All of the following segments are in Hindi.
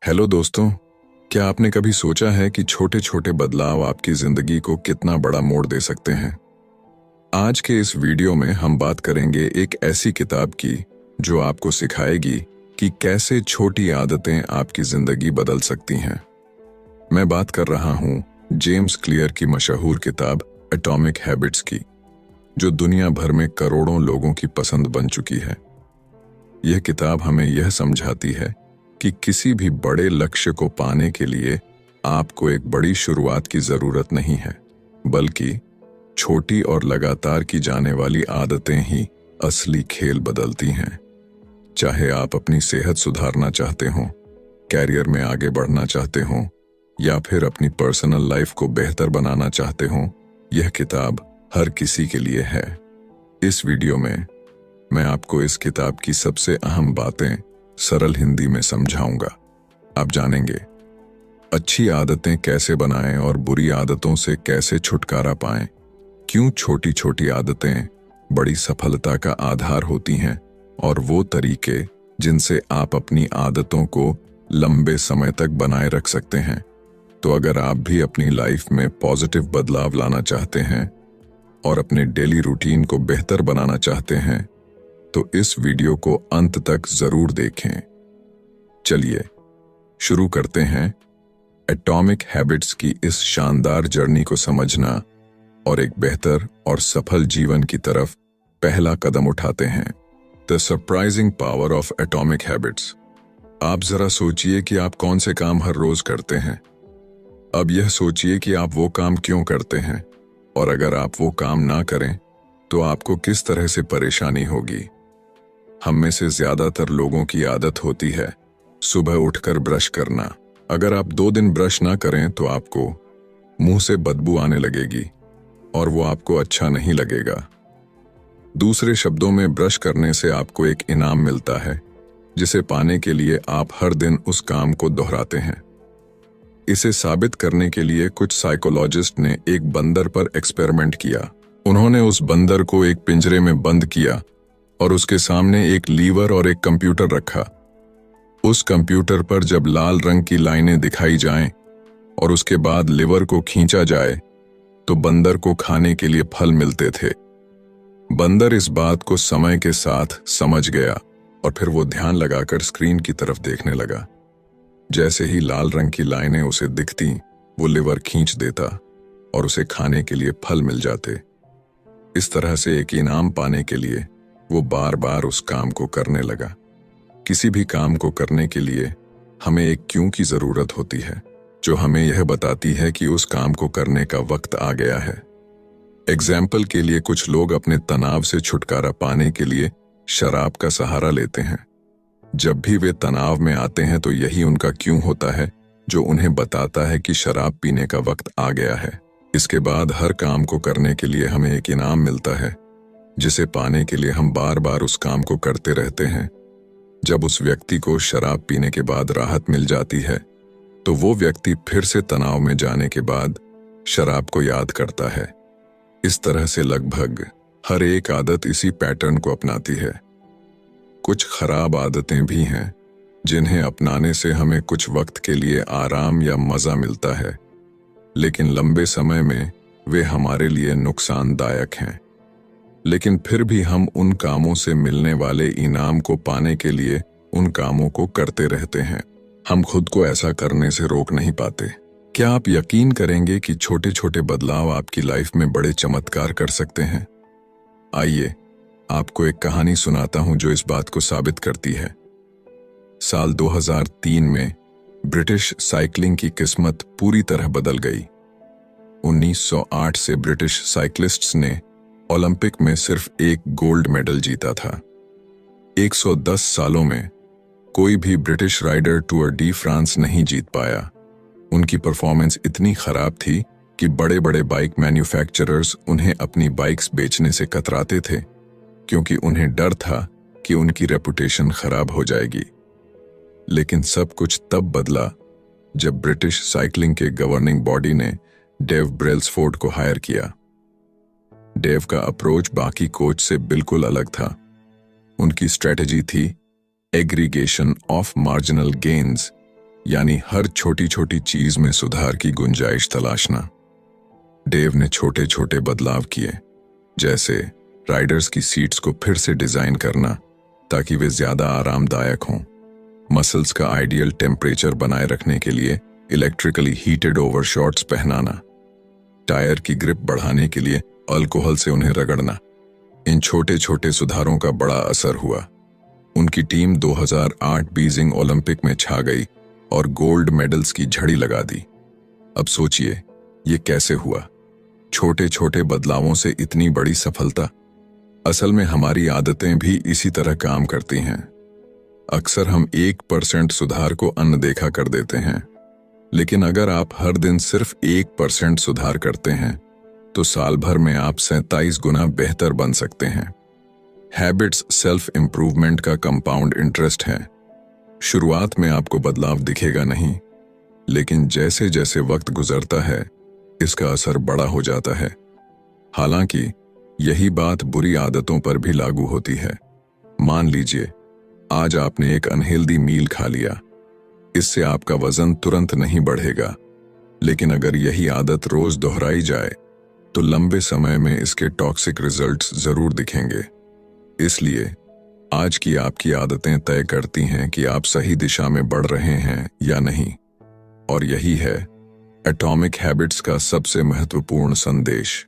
हेलो दोस्तों, क्या आपने कभी सोचा है कि छोटे छोटे बदलाव आपकी जिंदगी को कितना बड़ा मोड़ दे सकते हैं। आज के इस वीडियो में हम बात करेंगे एक ऐसी किताब की जो आपको सिखाएगी कि कैसे छोटी आदतें आपकी जिंदगी बदल सकती हैं। मैं बात कर रहा हूं जेम्स क्लियर की मशहूर किताब एटॉमिक हैबिट्स की, जो दुनिया भर में करोड़ों लोगों की पसंद बन चुकी है। यह किताब हमें यह समझाती है कि किसी भी बड़े लक्ष्य को पाने के लिए आपको एक बड़ी शुरुआत की जरूरत नहीं है, बल्कि छोटी और लगातार की जाने वाली आदतें ही असली खेल बदलती हैं। चाहे आप अपनी सेहत सुधारना चाहते हो, कैरियर में आगे बढ़ना चाहते हो या फिर अपनी पर्सनल लाइफ को बेहतर बनाना चाहते हो, यह किताब हर किसी के लिए है। इस वीडियो में मैं आपको इस किताब की सबसे अहम बातें सरल हिंदी में समझाऊंगा। आप जानेंगे अच्छी आदतें कैसे बनाएं और बुरी आदतों से कैसे छुटकारा पाएं, क्यों छोटी छोटी आदतें बड़ी सफलता का आधार होती हैं और वो तरीके जिनसे आप अपनी आदतों को लंबे समय तक बनाए रख सकते हैं। तो अगर आप भी अपनी लाइफ में पॉजिटिव बदलाव लाना चाहते हैं और अपने डेली रूटीन को बेहतर बनाना चाहते हैं, तो इस वीडियो को अंत तक जरूर देखें। चलिए शुरू करते हैं एटॉमिक हैबिट्स की इस शानदार जर्नी को समझना और एक बेहतर और सफल जीवन की तरफ पहला कदम उठाते हैं। The surprising power of atomic habits. आप जरा सोचिए कि आप कौन से काम हर रोज करते हैं। अब यह सोचिए कि आप वो काम क्यों करते हैं, और अगर आप वो काम ना करें तो आपको किस तरह से परेशानी होगी। हम में से ज्यादातर लोगों की आदत होती है सुबह उठकर ब्रश करना। अगर आप 2 दिन ब्रश ना करें तो आपको मुंह से बदबू आने लगेगी और वो आपको अच्छा नहीं लगेगा। दूसरे शब्दों में, ब्रश करने से आपको एक इनाम मिलता है जिसे पाने के लिए आप हर दिन उस काम को दोहराते हैं। इसे साबित करने के लिए कुछ साइकोलॉजिस्ट ने एक बंदर पर एक्सपेरिमेंट किया। उन्होंने उस बंदर को एक पिंजरे में बंद किया और उसके सामने एक लीवर और एक कंप्यूटर रखा। उस कंप्यूटर पर जब लाल रंग की लाइनें दिखाई जाएं और उसके बाद लीवर को खींचा जाए तो बंदर को खाने के लिए फल मिलते थे। बंदर इस बात को समय के साथ समझ गया और फिर वो ध्यान लगाकर स्क्रीन की तरफ देखने लगा। जैसे ही लाल रंग की लाइनें उसे दिखती, वो लीवर खींच देता और उसे खाने के लिए फल मिल जाते। इस तरह से एक इनाम पाने के लिए वो बार बार उस काम को करने लगा। किसी भी काम को करने के लिए हमें एक क्यों की जरूरत होती है, जो हमें यह बताती है कि उस काम को करने का वक्त आ गया है। एग्जाम्पल के लिए, कुछ लोग अपने तनाव से छुटकारा पाने के लिए शराब का सहारा लेते हैं। जब भी वे तनाव में आते हैं तो यही उनका क्यों होता है जो उन्हें बताता है कि शराब पीने का वक्त आ गया है। इसके बाद हर काम को करने के लिए हमें एक इनाम मिलता है, जिसे पाने के लिए हम बार बार उस काम को करते रहते हैं। जब उस व्यक्ति को शराब पीने के बाद राहत मिल जाती है तो वो व्यक्ति फिर से तनाव में जाने के बाद शराब को याद करता है। इस तरह से लगभग हर एक आदत इसी पैटर्न को अपनाती है। कुछ खराब आदतें भी हैं जिन्हें अपनाने से हमें कुछ वक्त के लिए आराम या मजा मिलता है, लेकिन लंबे समय में वे हमारे लिए नुकसानदायक हैं। लेकिन फिर भी हम उन कामों से मिलने वाले इनाम को पाने के लिए उन कामों को करते रहते हैं। हम खुद को ऐसा करने से रोक नहीं पाते। क्या आप यकीन करेंगे कि छोटे छोटे बदलाव आपकी लाइफ में बड़े चमत्कार कर सकते हैं? आइए आपको एक कहानी सुनाता हूं जो इस बात को साबित करती है। साल 2003 में ब्रिटिश साइकिलिंग की किस्मत पूरी तरह बदल गई। 1908 से ब्रिटिश साइक्लिस्ट्स ने ओलंपिक में सिर्फ एक गोल्ड मेडल जीता था। 110 सालों में कोई भी British rider Tour de France नहीं जीत पाया। उनकी परफॉर्मेंस इतनी खराब थी कि बड़े बड़े बाइक मैन्युफैक्चरर्स उन्हें अपनी बाइक्स बेचने से कतराते थे, क्योंकि उन्हें डर था कि उनकी रेपुटेशन खराब हो जाएगी। लेकिन सब कुछ तब बदला जब ब्रिटिश साइकिलिंग के गवर्निंग बॉडी ने डेव ब्रेल्सफोर्ड को हायर किया। डेव का अप्रोच बाकी कोच से बिल्कुल अलग था। उनकी स्ट्रेटजी थी एग्रीगेशन ऑफ मार्जिनल गेन्स, यानी हर छोटी छोटी चीज में सुधार की गुंजाइश तलाशना। डेव ने छोटे छोटे बदलाव किए, जैसे राइडर्स की सीट्स को फिर से डिजाइन करना ताकि वे ज्यादा आरामदायक हों, मसल्स का आइडियल टेम्परेचर बनाए रखने के लिए इलेक्ट्रिकली हीटेड ओवरशॉट्स पहनाना, टायर की ग्रिप बढ़ाने के लिए अल्कोहल से उन्हें रगड़ना। इन छोटे छोटे सुधारों का बड़ा असर हुआ। उनकी टीम 2008 बीजिंग ओलंपिक में छा गई और गोल्ड मेडल्स की झड़ी लगा दी। अब सोचिए, ये कैसे हुआ? छोटे छोटे बदलावों से इतनी बड़ी सफलता। असल में हमारी आदतें भी इसी तरह काम करती हैं। अक्सर हम 1% सुधार को अनदेखा कर देते हैं, लेकिन अगर आप हर दिन सिर्फ 1% सुधार करते हैं तो साल भर में आप 27 गुना बेहतर बन सकते हैं। हैबिट्स सेल्फ इंप्रूवमेंट का कंपाउंड इंटरेस्ट है। शुरुआत में आपको बदलाव दिखेगा नहीं, लेकिन जैसे जैसे वक्त गुजरता है इसका असर बड़ा हो जाता है। हालांकि यही बात बुरी आदतों पर भी लागू होती है। मान लीजिए आज आपने एक अनहेल्दी मील खा लिया। इससे आपका वजन तुरंत नहीं बढ़ेगा, लेकिन अगर यही आदत रोज दोहराई जाए तो लंबे समय में इसके टॉक्सिक रिजल्ट्स जरूर दिखेंगे। इसलिए आज की आपकी आदतें तय करती हैं कि आप सही दिशा में बढ़ रहे हैं या नहीं। और यही है एटॉमिक हैबिट्स का सबसे महत्वपूर्ण संदेश।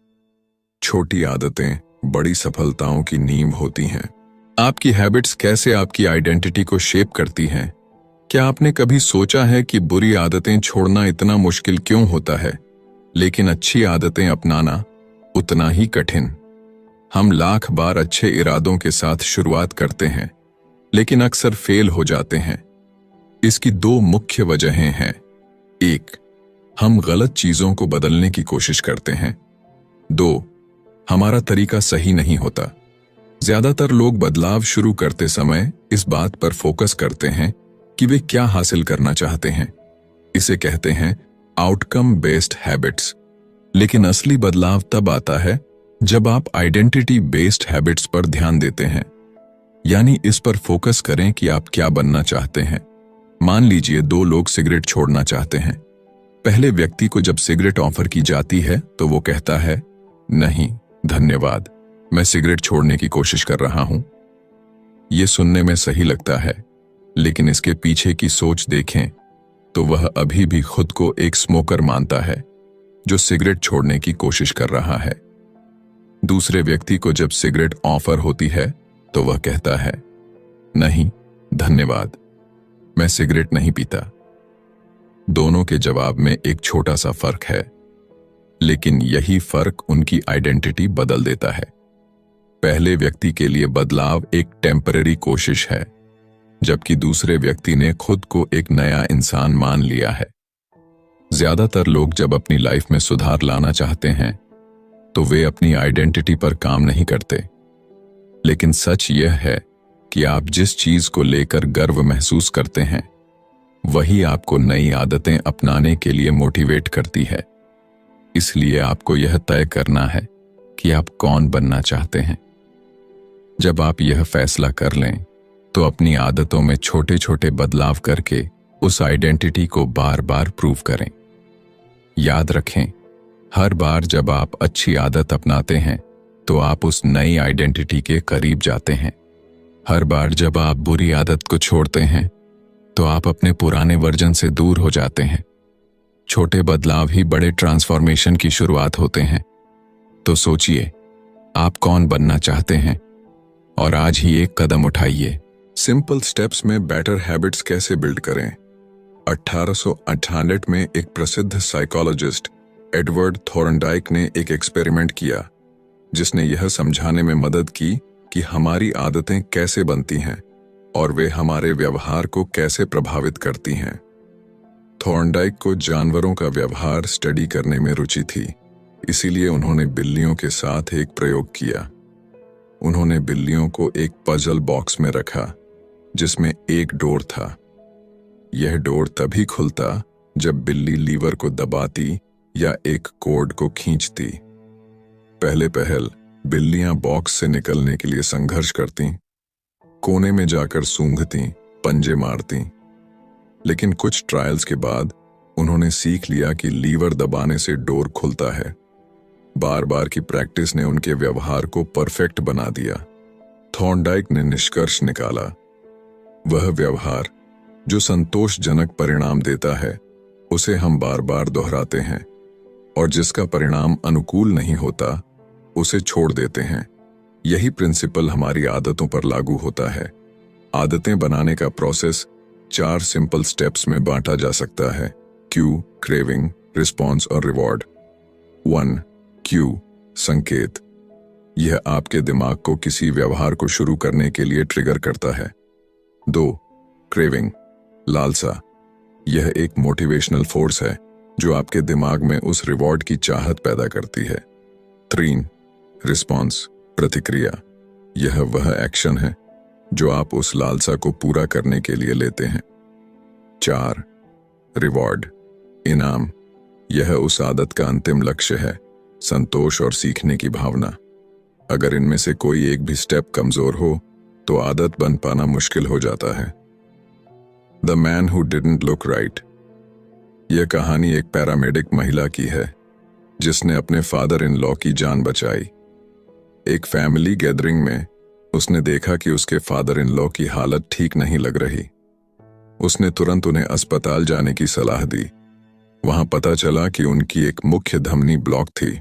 छोटी आदतें बड़ी सफलताओं की नींव होती हैं। आपकी हैबिट्स कैसे आपकी आइडेंटिटी को शेप करती हैं? क्या आपने कभी सोचा है कि बुरी आदतें छोड़ना इतना मुश्किल क्यों होता है, लेकिन अच्छी आदतें अपनाना उतना ही कठिन? हम लाख बार अच्छे इरादों के साथ शुरुआत करते हैं, लेकिन अक्सर फेल हो जाते हैं। इसकी दो मुख्य वजहें हैं। एक, हम गलत चीजों को बदलने की कोशिश करते हैं। दो, हमारा तरीका सही नहीं होता। ज्यादातर लोग बदलाव शुरू करते समय इस बात पर फोकस करते हैं कि वे क्या हासिल करना चाहते हैं। इसे कहते हैं आउटकम बेस्ड हैबिट्स। लेकिन असली बदलाव तब आता है जब आप आइडेंटिटी बेस्ड हैबिट्स पर ध्यान देते हैं, यानी इस पर फोकस करें कि आप क्या बनना चाहते हैं। मान लीजिए दो लोग सिगरेट छोड़ना चाहते हैं। पहले व्यक्ति को जब सिगरेट ऑफर की जाती है तो वो कहता है, नहीं धन्यवाद, मैं सिगरेट छोड़ने की कोशिश कर रहा हूं। यह सुनने में सही लगता है, लेकिन इसके पीछे की सोच देखें तो वह अभी भी खुद को एक स्मोकर मानता है जो सिगरेट छोड़ने की कोशिश कर रहा है। दूसरे व्यक्ति को जब सिगरेट ऑफर होती है तो वह कहता है, नहीं धन्यवाद, मैं सिगरेट नहीं पीता। दोनों के जवाब में एक छोटा सा फर्क है, लेकिन यही फर्क उनकी आइडेंटिटी बदल देता है। पहले व्यक्ति के लिए बदलाव एक टेम्पररी कोशिश है, जबकि दूसरे व्यक्ति ने खुद को एक नया इंसान मान लिया है। ज्यादातर लोग जब अपनी लाइफ में सुधार लाना चाहते हैं तो वे अपनी आइडेंटिटी पर काम नहीं करते। लेकिन सच यह है कि आप जिस चीज को लेकर गर्व महसूस करते हैं वही आपको नई आदतें अपनाने के लिए मोटिवेट करती है। इसलिए आपको यह तय करना है कि आप कौन बनना चाहते हैं। जब आप यह फैसला कर लें तो अपनी आदतों में छोटे छोटे बदलाव करके उस आइडेंटिटी को बार बार प्रूव करें। याद रखें, हर बार जब आप अच्छी आदत अपनाते हैं तो आप उस नई आइडेंटिटी के करीब जाते हैं। हर बार जब आप बुरी आदत को छोड़ते हैं तो आप अपने पुराने वर्जन से दूर हो जाते हैं। छोटे बदलाव ही बड़े ट्रांसफॉर्मेशन की शुरुआत होते हैं। तो सोचिए, आप कौन बनना चाहते हैं और आज ही एक कदम उठाइए। सिंपल स्टेप्स में बेटर हैबिट्स कैसे बिल्ड करें। 1898 में एक प्रसिद्ध साइकोलॉजिस्ट एडवर्ड थॉर्नडाइक ने एक एक्सपेरिमेंट किया जिसने यह समझाने में मदद की कि हमारी आदतें कैसे बनती हैं और वे हमारे व्यवहार को कैसे प्रभावित करती हैं। थॉर्नडाइक को जानवरों का व्यवहार स्टडी करने में रुचि थी, इसीलिए उन्होंने बिल्लियों के साथ एक प्रयोग किया। उन्होंने बिल्लियों को एक पजल बॉक्स में रखा जिसमें एक डोर था। यह डोर तभी खुलता जब बिल्ली लीवर को दबाती या एक कोड को खींचती। पहले पहल बिल्लियां बॉक्स से निकलने के लिए संघर्ष करती, कोने में जाकर सूंघती, पंजे मारती। लेकिन कुछ ट्रायल्स के बाद उन्होंने सीख लिया कि लीवर दबाने से डोर खुलता है। बार बार की प्रैक्टिस ने उनके व्यवहार को परफेक्ट बना दिया। थॉर्नडाइक ने निष्कर्ष निकाला, वह व्यवहार जो संतोषजनक परिणाम देता है उसे हम बार बार दोहराते हैं, और जिसका परिणाम अनुकूल नहीं होता उसे छोड़ देते हैं। यही प्रिंसिपल हमारी आदतों पर लागू होता है। आदतें बनाने का प्रोसेस 4 सिंपल स्टेप्स में बांटा जा सकता है: क्यू, क्रेविंग, रिस्पॉन्स और रिवॉर्ड। 1. क्यू, संकेत। यह आपके दिमाग को किसी व्यवहार को शुरू करने के लिए ट्रिगर करता है। 2. क्रेविंग, लालसा। यह एक मोटिवेशनल फोर्स है जो आपके दिमाग में उस रिवॉर्ड की चाहत पैदा करती है। 3. रिस्पॉन्स, प्रतिक्रिया। यह वह एक्शन है जो आप उस लालसा को पूरा करने के लिए लेते हैं। 4. रिवॉर्ड, इनाम। यह उस आदत का अंतिम लक्ष्य है, संतोष और सीखने की भावना। अगर इनमें से कोई एक भी स्टेप कमजोर हो तो आदत बन पाना मुश्किल हो जाता है। The man who didn't look right. यह कहानी एक पैरामेडिक महिला की है जिसने अपने फादर इन लॉ की जान बचाई। एक फैमिली गैदरिंग में उसने देखा कि उसके फादर इन लॉ की हालत ठीक नहीं लग रही। उसने तुरंत उन्हें अस्पताल जाने की सलाह दी। वहां पता चला कि उनकी एक मुख्य धमनी ब्लॉक थी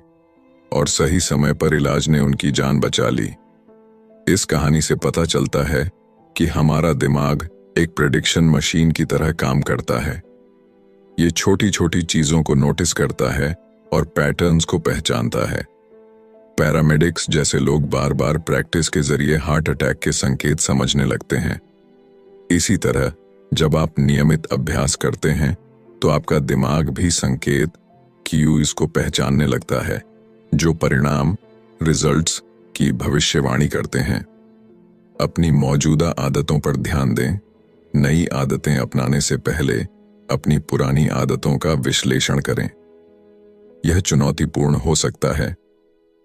और सही समय पर इलाज ने उनकी जान बचा ली। इस कहानी से पता चलता है कि हमारा दिमाग एक प्रेडिक्शन मशीन की तरह काम करता है। ये छोटी छोटी चीजों को नोटिस करता है और पैटर्न्स को पहचानता है। पैरामेडिक्स जैसे लोग बार बार प्रैक्टिस के जरिए हार्ट अटैक के संकेत समझने लगते हैं। इसी तरह जब आप नियमित अभ्यास करते हैं तो आपका दिमाग भी संकेत क्यूज को पहचानने लगता है जो परिणाम, रिजल्ट्स की भविष्यवाणी करते हैं। अपनी मौजूदा आदतों पर ध्यान दें। नई आदतें अपनाने से पहले अपनी पुरानी आदतों का विश्लेषण करें। यह चुनौतीपूर्ण हो सकता है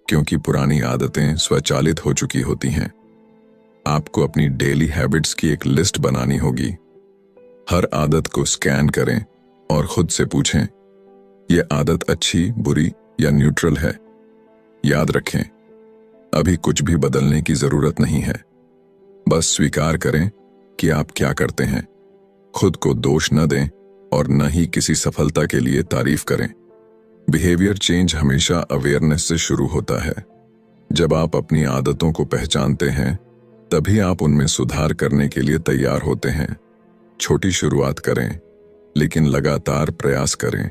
क्योंकि पुरानी आदतें स्वचालित हो चुकी होती हैं। आपको अपनी डेली हैबिट्स की एक लिस्ट बनानी होगी। हर आदत को स्कैन करें और खुद से पूछें, यह आदत अच्छी, बुरी या न्यूट्रल है। याद रखें, अभी कुछ भी बदलने की जरूरत नहीं है। बस स्वीकार करें कि आप क्या करते हैं। खुद को दोष न दें और न ही किसी सफलता के लिए तारीफ करें। बिहेवियर चेंज हमेशा अवेयरनेस से शुरू होता है। जब आप अपनी आदतों को पहचानते हैं तभी आप उनमें सुधार करने के लिए तैयार होते हैं। छोटी शुरुआत करें लेकिन लगातार प्रयास करें।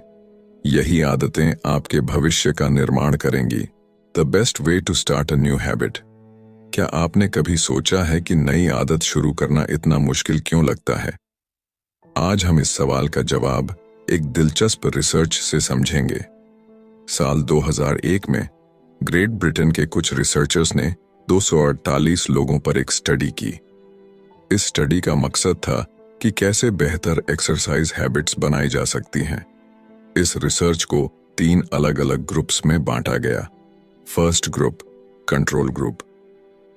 यही आदतें आपके भविष्य का निर्माण करेंगी। The best way to start a new habit. क्या आपने कभी सोचा है कि नई आदत शुरू करना इतना मुश्किल क्यों लगता है? आज हम इस सवाल का जवाब एक दिलचस्प रिसर्च से समझेंगे। साल 2001 में ग्रेट ब्रिटेन के कुछ रिसर्चर्स ने 248 लोगों पर एक स्टडी की। इस स्टडी का मकसद था कि कैसे बेहतर एक्सरसाइज हैबिट्स बनाई जा सकती हैं। इस रिसर्च को 3 अलग अलग ग्रुप्स में बांटा गया। First group, control group.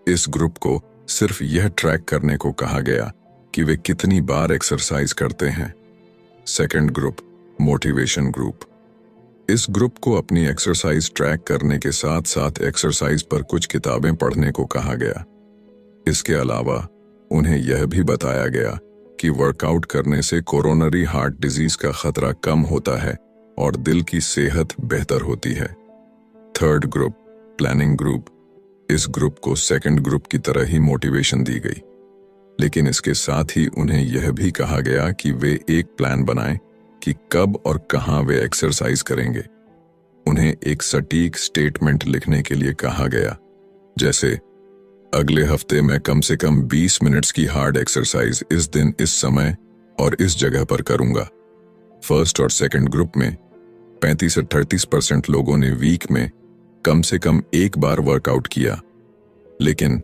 इस ग्रुप को सिर्फ यह ट्रैक करने को कहा गया कि वे कितनी बार एक्सरसाइज करते हैं। Second group, motivation group. इस ग्रुप को अपनी एक्सरसाइज ट्रैक करने के साथ साथ एक्सरसाइज पर कुछ किताबें पढ़ने को कहा गया। इसके अलावा उन्हें यह भी बताया गया कि वर्कआउट करने से कोरोनरी हार्ट डिजीज का खतरा कम होता है और दिल की सेहत बेहतर होती है। Third group, planning group. इस ग्रुप को सेकंड ग्रुप की तरह ही मोटिवेशन दी गई, लेकिन इसके साथ ही उन्हें यह भी कहा गया कि वे एक प्लान बनाएं कि कब और कहां वे एक्सरसाइज करेंगे। उन्हें एक सटीक स्टेटमेंट लिखने के लिए कहा गया, जैसे अगले हफ्ते मैं कम से कम 20 मिनट्स की हार्ड एक्सरसाइज इस दिन, इस समय और इस जगह पर करूंगा। फर्स्ट और सेकंड ग्रुप में 35 से 38% लोगों ने वीक में कम से कम एक बार वर्कआउट किया, लेकिन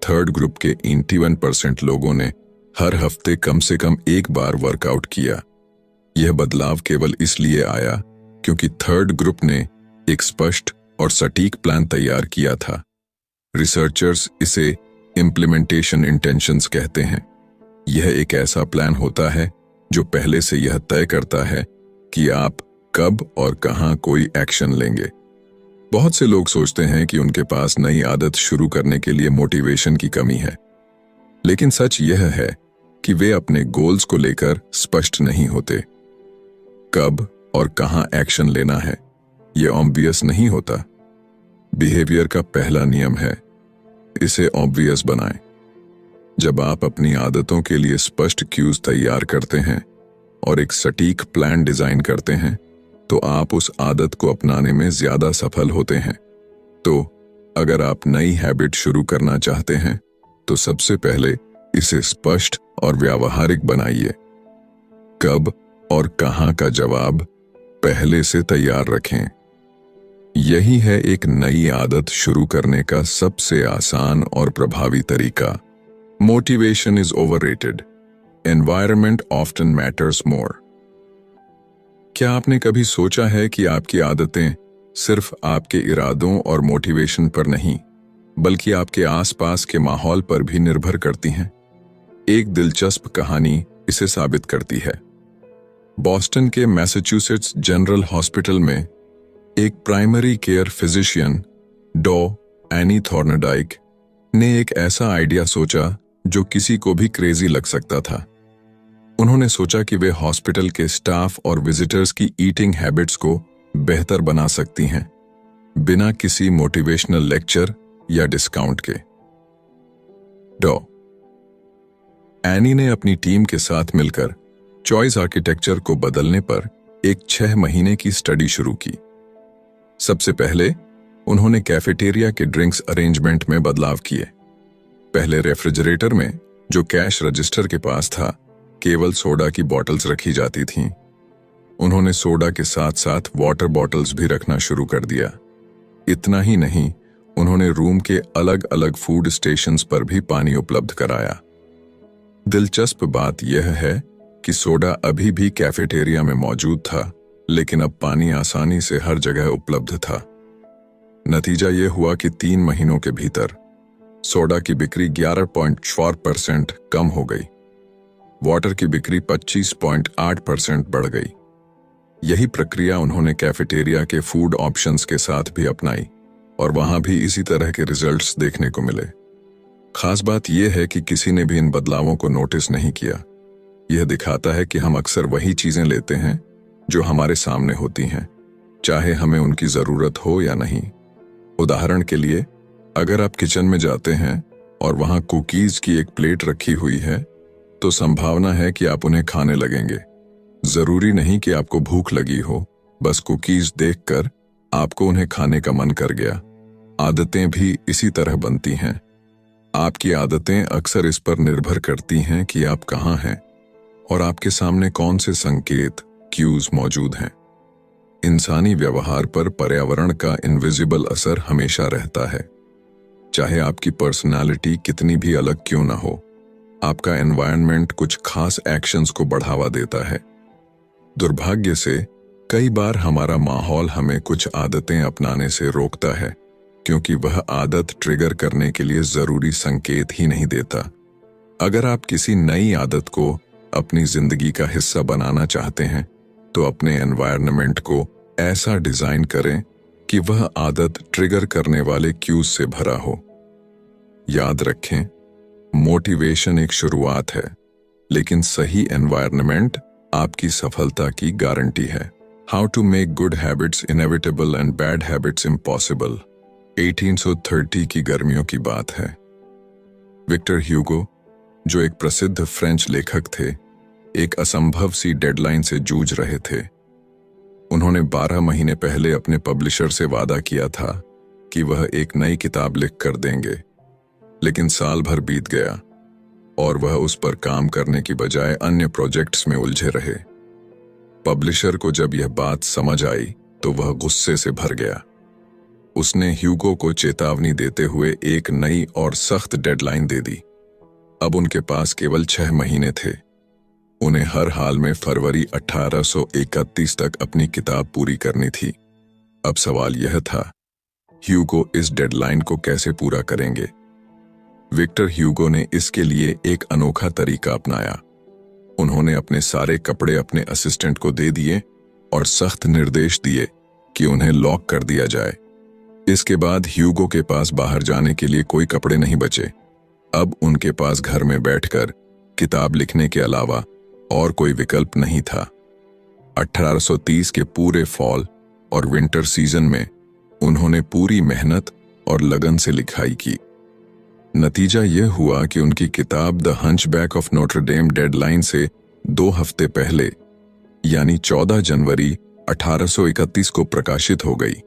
थर्ड ग्रुप के 81% लोगों ने हर हफ्ते कम से कम एक बार वर्कआउट किया। यह बदलाव केवल इसलिए आया क्योंकि थर्ड ग्रुप ने एक स्पष्ट और सटीक प्लान तैयार किया था। रिसर्चर्स इसे इम्प्लीमेंटेशन इंटेंशंस कहते हैं। यह एक ऐसा प्लान होता है जो पहले से यह तय करता है कि आप कब और कहां कोई एक्शन लेंगे। बहुत से लोग सोचते हैं कि उनके पास नई आदत शुरू करने के लिए मोटिवेशन की कमी है, लेकिन सच यह है कि वे अपने गोल्स को लेकर स्पष्ट नहीं होते। कब और कहां एक्शन लेना है यह ऑब्वियस नहीं होता। बिहेवियर का पहला नियम है, इसे ऑब्वियस बनाएं। जब आप अपनी आदतों के लिए स्पष्ट क्यूज तैयार करते हैं और एक सटीक प्लान डिजाइन करते हैं, तो आप उस आदत को अपनाने में ज्यादा सफल होते हैं। तो अगर आप नई हैबिट शुरू करना चाहते हैं, तो सबसे पहले इसे स्पष्ट और व्यावहारिक बनाइए। कब और कहां का जवाब पहले से तैयार रखें। यही है एक नई आदत शुरू करने का सबसे आसान और प्रभावी तरीका। Motivation is overrated, environment often matters more. क्या आपने कभी सोचा है कि आपकी आदतें सिर्फ आपके इरादों और मोटिवेशन पर नहीं, बल्कि आपके आसपास के माहौल पर भी निर्भर करती हैं? एक दिलचस्प कहानी इसे साबित करती है। बॉस्टन के मैसाचुसेट्स जनरल हॉस्पिटल में एक प्राइमरी केयर फिजिशियन डॉ एनी थॉर्नडाइक ने एक ऐसा आइडिया सोचा जो किसी को भी क्रेजी लग सकता था। उन्होंने सोचा कि वे हॉस्पिटल के स्टाफ और विजिटर्स की ईटिंग हैबिट्स को बेहतर बना सकती हैं, बिना किसी मोटिवेशनल लेक्चर या डिस्काउंट के। डॉ एनी ने अपनी टीम के साथ मिलकर चॉइस आर्किटेक्चर को बदलने पर एक 6 महीने की स्टडी शुरू की। सबसे पहले उन्होंने कैफेटेरिया के ड्रिंक्स अरेंजमेंट में बदलाव किए। पहले रेफ्रिजरेटर में, जो कैश रजिस्टर के पास था, केवल सोडा की बॉटल्स रखी जाती थीं। उन्होंने सोडा के साथ साथ वाटर बॉटल्स भी रखना शुरू कर दिया। इतना ही नहीं, उन्होंने रूम के अलग अलग फूड स्टेशंस पर भी पानी उपलब्ध कराया। दिलचस्प बात यह है कि सोडा अभी भी कैफेटेरिया में मौजूद था, लेकिन अब पानी आसानी से हर जगह उपलब्ध था। नतीजा यह हुआ कि 3 महीनों के भीतर सोडा की बिक्री 11.4% कम हो गई। वाटर की बिक्री 25.8% बढ़ गई। यही प्रक्रिया उन्होंने कैफेटेरिया के फूड ऑप्शंस के साथ भी अपनाई और वहां भी इसी तरह के रिजल्ट्स देखने को मिले। खास बात यह है कि किसी ने भी इन बदलावों को नोटिस नहीं किया। यह दिखाता है कि हम अक्सर वही चीजें लेते हैं जो हमारे सामने होती हैं, चाहे हमें उनकी जरूरत हो या नहीं। उदाहरण के लिए, अगर आप किचन में जाते हैं और वहां कुकीज की एक प्लेट रखी हुई है, तो संभावना है कि आप उन्हें खाने लगेंगे। जरूरी नहीं कि आपको भूख लगी हो, बस कुकीज देखकर आपको उन्हें खाने का मन कर गया। आदतें भी इसी तरह बनती हैं। आपकी आदतें अक्सर इस पर निर्भर करती हैं कि आप कहां हैं और आपके सामने कौन से संकेत, क्यूज मौजूद हैं। इंसानी व्यवहार पर पर्यावरण का इनविजिबल असर हमेशा रहता है। चाहे आपकी पर्सनालिटी कितनी भी अलग क्यों ना हो, आपका एनवायरनमेंट कुछ खास एक्शंस को बढ़ावा देता है। दुर्भाग्य से कई बार हमारा माहौल हमें कुछ आदतें अपनाने से रोकता है, क्योंकि वह आदत ट्रिगर करने के लिए जरूरी संकेत ही नहीं देता। अगर आप किसी नई आदत को अपनी जिंदगी का हिस्सा बनाना चाहते हैं, तो अपने एनवायरनमेंट को ऐसा डिजाइन करें कि वह आदत ट्रिगर करने वाले क्यूज से भरा हो। याद रखें, मोटिवेशन एक शुरुआत है, लेकिन सही एनवायरनमेंट आपकी सफलता की गारंटी है। How to make good habits inevitable and bad habits impossible. 1830 की गर्मियों की बात है। विक्टर ह्यूगो, जो एक प्रसिद्ध फ्रेंच लेखक थे, एक असंभव सी डेडलाइन से जूझ रहे थे। उन्होंने 12 महीने पहले अपने पब्लिशर से वादा किया था कि वह एक नई किताब लिख कर देंगे, लेकिन साल भर बीत गया और वह उस पर काम करने की बजाय अन्य प्रोजेक्ट्स में उलझे रहे। पब्लिशर को जब यह बात समझ आई तो वह गुस्से से भर गया। उसने ह्यूगो को चेतावनी देते हुए एक नई और सख्त डेडलाइन दे दी। अब उनके पास केवल 6 महीने थे। उन्हें हर हाल में फरवरी 1831 तक अपनी किताब पूरी करनी थी। अब सवाल यह था, ह्यूगो इस डेडलाइन को कैसे पूरा करेंगे? विक्टर ह्यूगो ने इसके लिए एक अनोखा तरीका अपनाया। उन्होंने अपने सारे कपड़े अपने असिस्टेंट को दे दिए और सख्त निर्देश दिए कि उन्हें लॉक कर दिया जाए। इसके बाद ह्यूगो के पास बाहर जाने के लिए कोई कपड़े नहीं बचे। अब उनके पास घर में बैठकर किताब लिखने के अलावा और कोई विकल्प नहीं था। 1830 के पूरे फॉल और विंटर सीजन में उन्होंने पूरी मेहनत और लगन से लिखाई की। नतीजा यह हुआ कि उनकी किताब the Hunchback of Notre Dame deadline से 2 हफ्ते पहले यानी 14 जनवरी 1831 को प्रकाशित हो गई।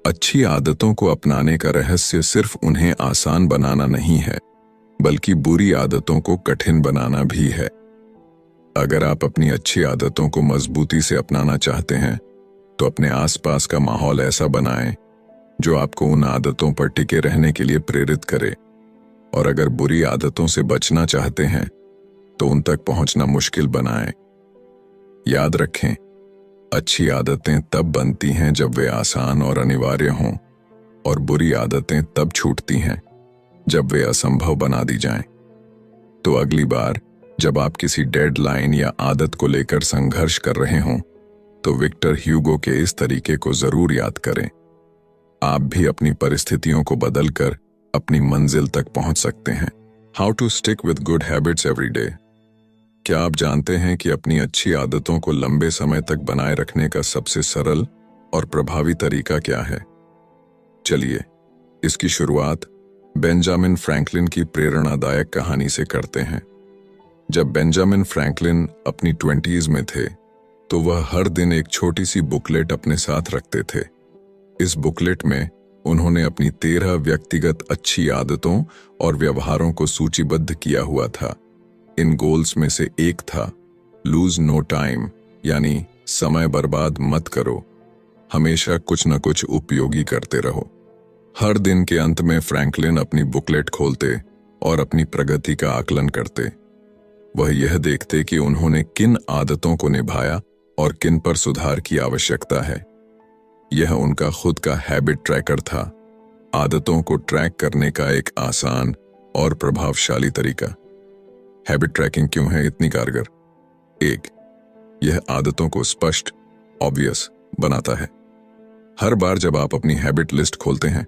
अच्छी आदतों को अपनाने का रहस्य सिर्फ उन्हें आसान बनाना नहीं है, बल्कि बुरी आदतों को कठिन बनाना भी है। अगर आप अपनी अच्छी आदतों को मजबूती से अपनाना चाहते हैं, तो अपने आसपास का माहौल ऐसा बनाएं जो आपको उन आदतों पर टिके रहने के लिए प्रेरित करे। और अगर बुरी आदतों से बचना चाहते हैं, तो उन तक पहुंचना मुश्किल बनाएं। याद रखें, अच्छी आदतें तब बनती हैं जब वे आसान और अनिवार्य हों, और बुरी आदतें तब छूटती हैं जब वे असंभव बना दी जाएं। तो अगली बार जब आप किसी डेडलाइन या आदत को लेकर संघर्ष कर रहे हों, तो विक्टर ह्यूगो के इस तरीके को जरूर याद करें। आप भी अपनी परिस्थितियों को बदलकर अपनी मंजिल तक पहुंच सकते हैं। How to stick with good habits every day. क्या आप जानते हैं कि अपनी अच्छी आदतों को लंबे समय तक बनाए रखने का सबसे सरल और प्रभावी तरीका क्या है? चलिए, इसकी शुरुआत बेंजामिन फ्रैंकलिन की प्रेरणादायक कहानी से करते हैं। जब बेंजामिन फ्रैंकलिन अपनी 20s में थे, तो वह हर दिन एक छोटी सी बुकलेट अपने साथ रखते थे। इस बुकलेट में उन्होंने अपनी 13 व्यक्तिगत अच्छी आदतों और व्यवहारों को सूचीबद्ध किया हुआ था। इन गोल्स में से एक था लूज नो टाइम, यानी समय बर्बाद मत करो, हमेशा कुछ न कुछ उपयोगी करते रहो। हर दिन के अंत में फ्रैंकलिन अपनी बुकलेट खोलते और अपनी प्रगति का आकलन करते। वह यह देखते कि उन्होंने किन आदतों को निभाया और किन पर सुधार की आवश्यकता है। यह उनका खुद का हैबिट ट्रैकर था, आदतों को ट्रैक करने का एक आसान और प्रभावशाली तरीका। हैबिट ट्रैकिंग क्यों है इतनी कारगर? 1. यह आदतों को स्पष्ट, ऑब्वियस बनाता है। हर बार जब आप अपनी हैबिट लिस्ट खोलते हैं,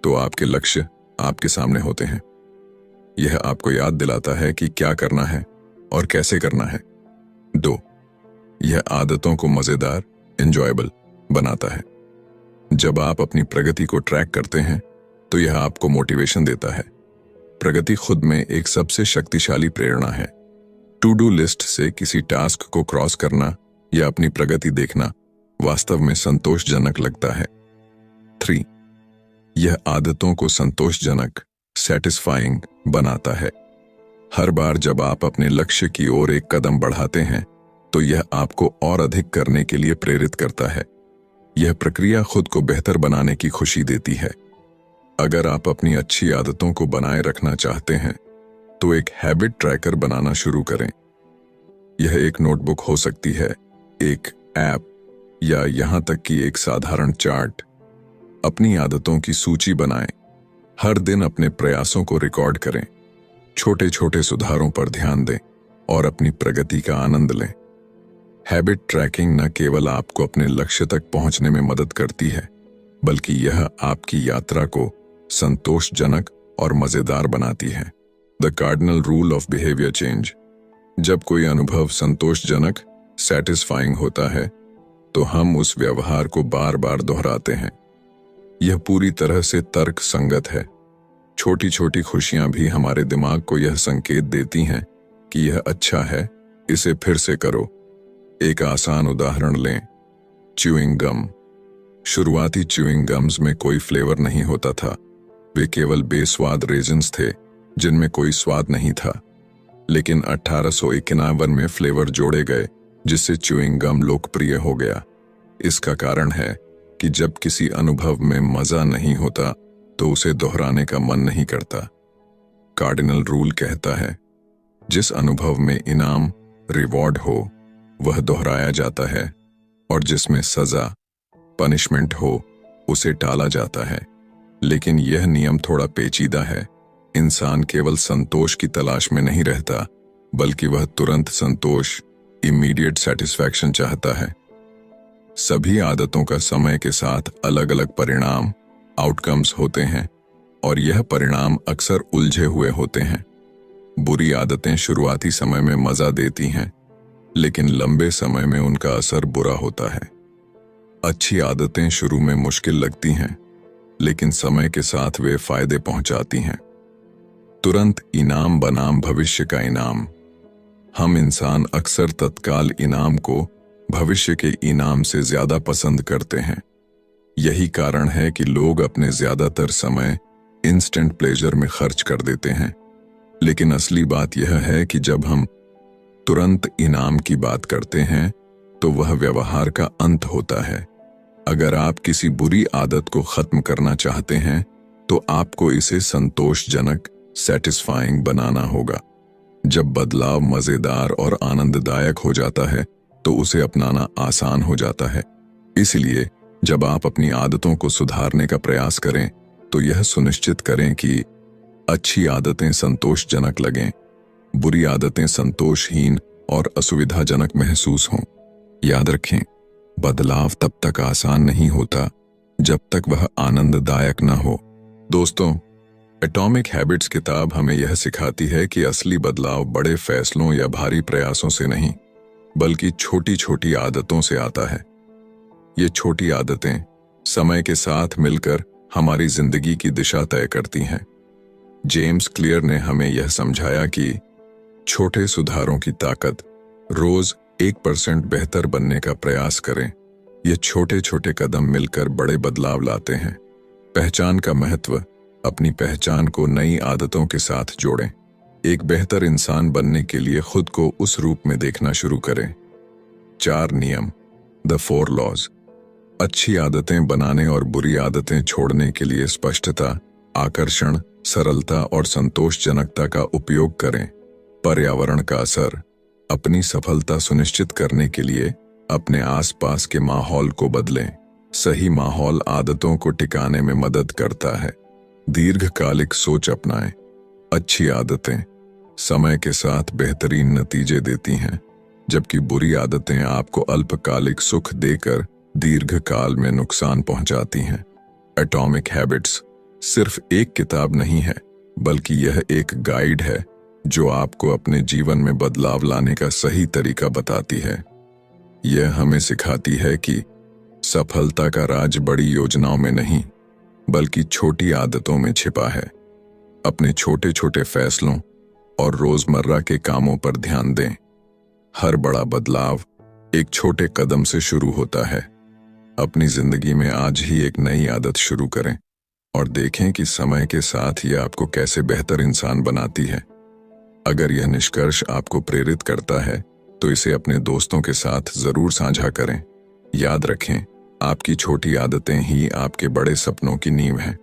तो आपके लक्ष्य आपके सामने होते हैं। यह आपको याद दिलाता है कि क्या करना है और कैसे करना है। 2. यह आदतों को मजेदार, एंजॉयबल बनाता है। जब आप अपनी प्रगति को ट्रैक करते हैं, तो यह आपको मोटिवेशन देता है। प्रगति खुद में एक सबसे शक्तिशाली प्रेरणा है। टू डू लिस्ट से किसी टास्क को क्रॉस करना या अपनी प्रगति देखना वास्तव में संतोषजनक लगता है। 3. यह आदतों को संतोषजनक, सैटिस्फाइंग बनाता है। हर बार जब आप अपने लक्ष्य की ओर एक कदम बढ़ाते हैं, तो यह आपको और अधिक करने के लिए प्रेरित करता है। यह प्रक्रिया खुद को बेहतर बनाने की खुशी देती है। अगर आप अपनी अच्छी आदतों को बनाए रखना चाहते हैं, तो एक हैबिट ट्रैकर बनाना शुरू करें। यह एक नोटबुक हो सकती है, एक ऐप, या यहां तक कि एक साधारण चार्ट। अपनी आदतों की सूची बनाएं। हर दिन अपने प्रयासों को रिकॉर्ड करें। छोटे छोटे सुधारों पर ध्यान दें और अपनी प्रगति का आनंद लें। हैबिट ट्रैकिंग न केवल आपको अपने लक्ष्य तक पहुंचने में मदद करती है, बल्कि यह आपकी यात्रा को संतोषजनक और मजेदार बनाती है। The cardinal rule of behaviour change. जब कोई अनुभव संतोषजनक, सैटिस्फाइंग होता है, तो हम उस व्यवहार को बार बार दोहराते हैं। यह पूरी तरह से तर्क संगत है। छोटी छोटी खुशियां भी हमारे दिमाग को यह संकेत देती हैं कि यह अच्छा है, इसे फिर से करो। एक आसान उदाहरण लें, च्यूइंग गम। शुरुआती च्यूइंग गम्स में कोई फ्लेवर नहीं होता था। वे केवल बेस्वाद रेजिन्स थे जिनमें कोई स्वाद नहीं था। लेकिन 1851 में फ्लेवर जोड़े गए, जिससे च्यूइंग गम लोकप्रिय हो गया। इसका कारण है कि जब किसी अनुभव में मजा नहीं होता, तो उसे दोहराने का मन नहीं करता। कार्डिनल रूल कहता है, जिस अनुभव में इनाम, रिवॉर्ड हो, वह दोहराया जाता है, और जिसमें सजा, पनिशमेंट हो, उसे टाला जाता है। लेकिन यह नियम थोड़ा पेचीदा है। इंसान केवल संतोष की तलाश में नहीं रहता, बल्कि वह तुरंत संतोष, इमीडिएट सेटिस्फैक्शन चाहता है। सभी आदतों का समय के साथ अलग अलग परिणाम, आउटकम्स होते हैं और यह परिणाम अक्सर उलझे हुए होते हैं। बुरी आदतें शुरुआती समय में मजा देती हैं, लेकिन लंबे समय में उनका असर बुरा होता है। अच्छी आदतें शुरू में मुश्किल लगती हैं, लेकिन समय के साथ वे फायदे पहुंचाती हैं। तुरंत इनाम बनाम भविष्य का इनाम। हम इंसान अक्सर तत्काल इनाम को भविष्य के इनाम से ज्यादा पसंद करते हैं। यही कारण है कि लोग अपने ज्यादातर समय इंस्टेंट प्लेजर में खर्च कर देते हैं। लेकिन असली बात यह है कि जब हम तुरंत इनाम की बात करते हैं तो वह व्यवहार का अंत होता है। अगर आप किसी बुरी आदत को खत्म करना चाहते हैं तो आपको इसे संतोषजनक, सैटिस्फाइंग बनाना होगा। जब बदलाव मजेदार और आनंददायक हो जाता है तो उसे अपनाना आसान हो जाता है। इसलिए जब आप अपनी आदतों को सुधारने का प्रयास करें तो यह सुनिश्चित करें कि अच्छी आदतें संतोषजनक लगें, बुरी आदतें संतोषहीन और असुविधाजनक महसूस हों। याद रखें, बदलाव तब तक आसान नहीं होता जब तक वह आनंददायक न हो। दोस्तों, एटॉमिक हैबिट्स किताब हमें यह सिखाती है कि असली बदलाव बड़े फैसलों या भारी प्रयासों से नहीं, बल्कि छोटी छोटी आदतों से आता है। ये छोटी आदतें समय के साथ मिलकर हमारी जिंदगी की दिशा तय करती हैं। जेम्स क्लियर ने हमें यह समझाया कि छोटे सुधारों की ताकत। रोज 1% बेहतर बनने का प्रयास करें। ये छोटे छोटे कदम मिलकर बड़े बदलाव लाते हैं। पहचान का महत्व। अपनी पहचान को नई आदतों के साथ जोड़ें। एक बेहतर इंसान बनने के लिए खुद को उस रूप में देखना शुरू करें। 4 नियम, द 4 लॉज। अच्छी आदतें बनाने और बुरी आदतें छोड़ने के लिए स्पष्टता, आकर्षण, सरलता और संतोषजनकता का उपयोग करें। पर्यावरण का असर। अपनी सफलता सुनिश्चित करने के लिए अपने आसपास के माहौल को बदलें। सही माहौल आदतों को टिकाने में मदद करता है। दीर्घकालिक सोच अपनाएं। अच्छी आदतें समय के साथ बेहतरीन नतीजे देती हैं, जबकि बुरी आदतें आपको अल्पकालिक सुख देकर दीर्घकाल में नुकसान पहुंचाती हैं। एटॉमिक हैबिट्स सिर्फ एक किताब नहीं है, बल्कि यह एक गाइड है जो आपको अपने जीवन में बदलाव लाने का सही तरीका बताती है। यह हमें सिखाती है कि सफलता का राज बड़ी योजनाओं में नहीं, बल्कि छोटी आदतों में छिपा है। अपने छोटे छोटे फैसलों और रोजमर्रा के कामों पर ध्यान दें। हर बड़ा बदलाव एक छोटे कदम से शुरू होता है। अपनी जिंदगी में आज ही एक नई आदत शुरू करें और देखें कि समय के साथ यह आपको कैसे बेहतर इंसान बनाती है। अगर यह निष्कर्ष आपको प्रेरित करता है तो इसे अपने दोस्तों के साथ जरूर साझा करें। याद रखें, आपकी छोटी आदतें ही आपके बड़े सपनों की नींव हैं।